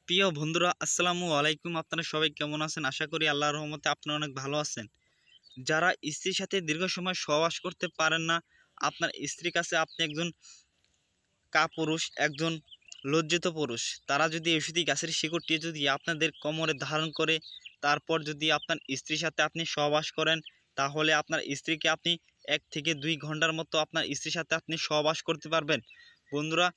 প্রিয় বন্ধুরা, আসসালামু আলাইকুম। আপনারা সবাই কেমন আছেন? আশা করি আল্লাহর রহমতে আপনারা অনেক ভালো আছেন। যারা স্ত্রীর সাথে দীর্ঘ সময় সহবাস করতে পারেন না, আপনার স্ত্রীর কাছে আপনি একজন কাপুরুষ, একজন লজ্জিত পুরুষ। তারা যদি ঔষধি গাছের শিকড়টি যদি আপনাদের কোমরে ধারণ করে, তারপর যদি আপনার স্ত্রীর সাথে আপনি সহবাস করেন, তাহলে আপনার স্ত্রীকে আপনি 1 থেকে 2 ঘন্টার মতো আপনার স্ত্রীর সাথে আপনি সহবাস করতে পারবেন। বন্ধুরা,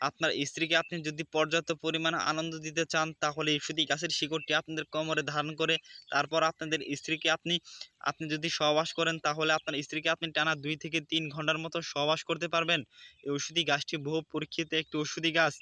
আপনার স্ত্রীকে আপনি যদি পর্যাপ্ত পরিমাণে আনন্দ দিতে চান, তাহলে ঔষধি গাছের শিকড়টি আপনাদের কোমরে ধারণ করে তারপর আপনাদের স্ত্রীকে আপনি আপনি যদি সহবাস করেন, তাহলে আপনার স্ত্রীকে আপনি টানা 2 থেকে 3 ঘন্টার মতো সহবাস করতে পারবেন। এই ঔষধি গাছটি বহু পরীক্ষিত একটি ঔষধি গাছ।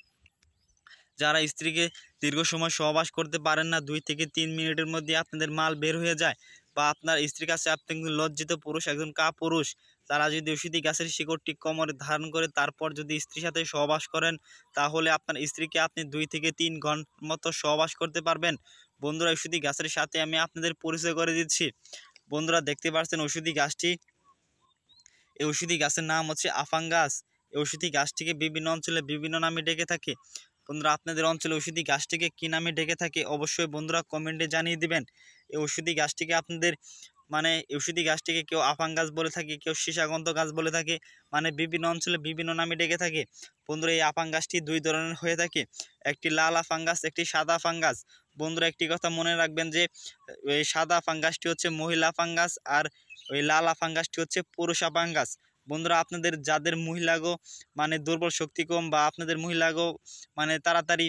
যারা স্ত্রীকে দীর্ঘ সময় সহবাস করতে পারেন না, 2 থেকে 3 মিনিটের মধ্যে আপনাদের মাল বের হয়ে যায়, বা আপনার স্ত্রীর কাছে আপনি একজন লজ্জিত পুরুষ, একজন কাপুরুষ। তারা যদি ঔষধি গাছের শিকড়টি কোমরে ধারণ করে তারপর যদি স্ত্রীর সাথে সহবাস করেন, তাহলে আপনার স্ত্রীকে আপনি 2 থেকে 3 ঘন্টার মতো সহবাস করতে পারবেন। বন্ধুরা, ঔষধি গাছের সাথে আমি আপনাদের পরিচয় করে দিচ্ছি। বন্ধুরা, দেখতে পাচ্ছেন ঔষধি গাছটি। এই ঔষধি গাছের নাম হচ্ছে আফাং গাছ। এই ঔষধি গাছটিকে বিভিন্ন অঞ্চলে বিভিন্ন নামে ডেকে থাকে। বন্ধুরা, আপনাদের অঞ্চলে ঔষধি গাছটিকে কী নামে ডেকে থাকে অবশ্যই বন্ধুরা কমেন্টে জানিয়ে দিবেন। এই ঔষধি গাছটিকে আপনাদের ঔষধি গাছটিকে কেউ আফাং গাছ বলে থাকে, কেউ সীসাগন্ধ গাছ বলে থাকে, বিভিন্ন অঞ্চলে বিভিন্ন নামে ডেকে থাকে। বন্ধুরা, এই আফাং গাছটি 2 ধরনের হয়ে থাকে, একটি লাল আফাং গাছ, একটি সাদা আফাং গাছ। বন্ধুরা, একটি কথা মনে রাখবেন যে এই সাদা আফাং গাছটি হচ্ছে মহিলা আফাং গাছ, আর ওই লাল আফাং গাছটি হচ্ছে পুরুষ আফাং গাছ। বন্ধুরা, আপনাদের যাদের মহিলাগো দুর্বল শক্তি কম, বা আপনাদের মহিলাগো তাড়াতাড়ি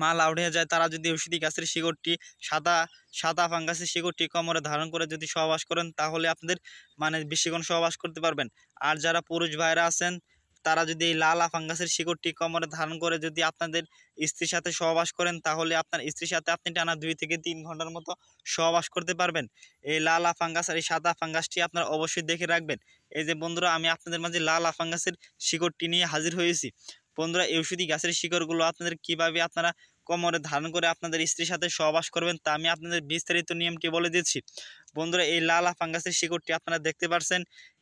মাল আউট হয়ে যায়, তারা যদি ঔষধি গাছের শিকড়টি সাদা সাদা ফাঙ্গাসের শিকড়টি কোমরে ধারণ করে যদি সহবাস করেন, তাহলে আপনাদের বেশিক্ষণ সহবাস করতে পারবেন। আর যারা পুরুষ ভাইরা আছেন, তারা যদি এই লাল ফাঙ্গাসের শিকড়টি কোমরে ধারণ করে যদি আপনাদের স্ত্রীর সাথে সহবাস করেন, তাহলে আপনার স্ত্রীর সাথে আপনি টানা 2 থেকে 3 ঘন্টার মতো সহবাস করতে পারবেন। এই লাল ফাঙ্গাস আর এই সাদা ফাঙ্গাসটি আপনারা অবশ্যই দেখে রাখবেন। এই যে বন্ধুরা, আমি আপনাদের মাঝে লাল ফাঙ্গাসের শিকড়টি নিয়ে হাজির হয়েছি। বন্ধুরা, এই ঔষধি গাছের শিকড়গুলো আপনাদের কীভাবে আপনারা কোমরে ধারণ করে আপনাদের স্ত্রীর সাথে সহবাস করবেন, তা আমি আপনাদের বিস্তারিত নিয়মটি বলে দিচ্ছি। বন্ধুরা, এই লাল ফাঙ্গাসের শিকড়টি আপনারা দেখতে পাচ্ছেন।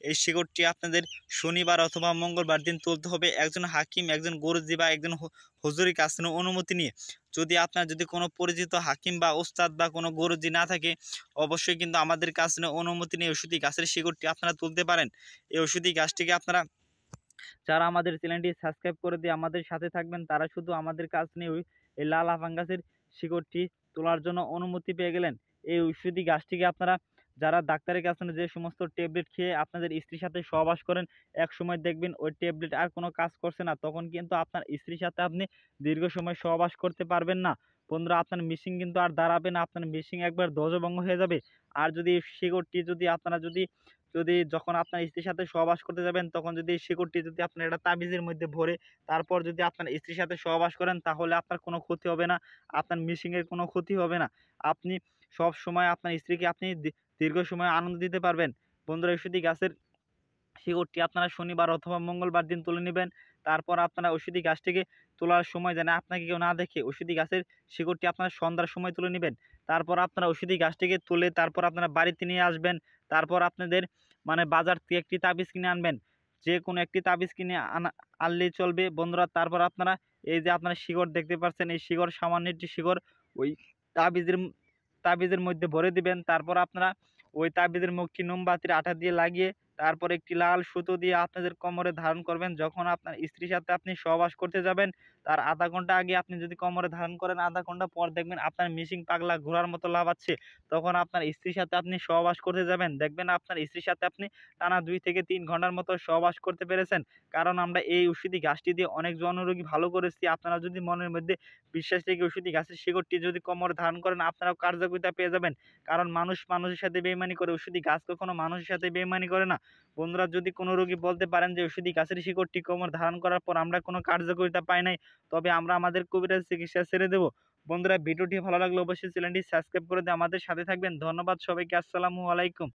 এই শিকড়টি আপনাদের শনিবার অথবা মঙ্গলবার দিন তুলতে হবে, একজন হাকিম, একজন গরুজি বা একজন হুজুরের কাছ থেকে অনুমতি নিয়ে। যদি কোনো পরিচিত হাকিম বা ওস্তাদ বা কোনো গরুজি না থাকে, অবশ্যই কিন্তু আমাদের কাছ থেকে অনুমতি নিয়ে ঔষধি গাছের শিকড়টি আপনারা তুলতে পারেন। এই ঔষধি গাছটিকে আপনারা, যারা আমাদের চ্যানেলটি সাবস্ক্রাইব করে দিয়ে আমাদের সাথে থাকবেন, তারা শুধু আমাদের কাছ নিয়ে এই লাল ফাঙ্গাসের শিকড়টি তোলার জন্য অনুমতি পেয়ে গেলেন। এই ঔষধি গাছটিকে আপনারা, যারা ডাক্তারের কাছে যে সমস্ত ট্যাবলেট খেয়ে আপনাদের স্ত্রীর সাথে সহবাস করেন, এক সময় দেখবেন ওই ট্যাবলেট আর কোনো কাজ করছে না, তখন কিন্তু আপনার স্ত্রীর সাথে আপনি দীর্ঘ সময় সহবাস করতে পারবেন না। বন্ধুরা, আপনার মিশিং কিন্তু আর দাঁড়াবে না, আপনার মিশিং একবার ধ্বজভঙ্গ হয়ে যাবে। আর যদি এই শিকড়টি যদি আপনারা যদি যদি যখন আপনার স্ত্রীর সাথে সহবাস করতে যাবেন, তখন যদি এই শিকড়টি যদি আপনার একটা তাবিজের মধ্যে ভরে তারপর যদি আপনার স্ত্রীর সাথে সহবাস করেন, তাহলে আপনার কোনো ক্ষতি হবে না, আপনার মিশিংয়ের কোনো ক্ষতি হবে না। আপনি সব সময় আপনার স্ত্রীকে আপনি দীর্ঘ সময় আনন্দ দিতে পারবেন। বন্ধুরা, ঔষধি গাছের শিকড়টি আপনারা শনিবার অথবা মঙ্গলবার দিন তুলে নেবেন। তারপর আপনারা ঔষধি গাছটিকে তোলার সময় যেন আপনাকে কেউ না দেখে, ঔষধি গাছের শিকড়টি আপনারা সন্ধ্যার সময় তুলে নেবেন। তারপর আপনারা ঔষধি গাছটিকে তুলে তারপর আপনারা বাড়িতে নিয়ে আসবেন। তারপর আপনাদের বাজার থেকে একটি তাবিজ কিনে আনবেন, যে কোনো একটি তাবিজ কিনে আনলেই চলবে। বন্ধুরা, তারপর আপনারা এই যে আপনারা শিকড় দেখতে পাচ্ছেন, এই শিকড় সামান্য একটি শিকড় ওই তাবিজের তাবিজের মধ্যে ভরে দিবেন। তারপর আপনারা ওই তাবিজের মুখটি মোমবাতির আঠা দিয়ে লাগিয়ে তারপর একটি লাল সুতো দিয়ে আপনাদের কোমরে ধারণ করবেন। যখন আপনার স্ত্রীর সাথে আপনি সহবাস করতে যাবেন, তার আধা ঘন্টা আগে আপনি যদি কোমরে ধারণ করেন, আধা ঘন্টা পর দেখবেন আপনার মিশিং পাগলা ঘোড়ার মতো লাফাচ্ছে। তখন আপনার স্ত্রীর সাথে আপনি সহবাস করতে যাবেন, দেখবেন আপনার স্ত্রীর সাথে আপনি টানা 2 থেকে 3 ঘন্টার মতো সহবাস করতে পেরেছেন। কারণ আমরা এই ঔষধি গাছটি দিয়ে অনেক জনরোগী ভালো করেছি। আপনারা যদি মনের মধ্যে বিশ্বাস থেকে ঔষধি গাছের শিকড়টি যদি কোমরে ধারণ করেন, আপনারাও কার্যকারিতা পেয়ে যাবেন। কারণ মানুষ মানুষের সাথে বেইমানি করে, ঔষধি গাছ কখনো মানুষের সাথে বেইমানি করে না। বন্ধুরা, যদি কোনো রোগী বলতে পারেন যে ঔষধি গাছের শিকড়টি কোমর ধারণ করার পর আমরা কোনো কার্যকারিতা পাই নাই, তবে আমরা আমাদের কবিরাজ চিকিৎসা ছেড়ে দেব। বন্ধুরা, ভিডিওটি ভালো লাগলে অবশ্যই চ্যানেলটি সাবস্ক্রাইব করে দিয়ে আমাদের সাথে থাকবেন। ধন্যবাদ সবাইকে। আসসালামু আলাইকুম।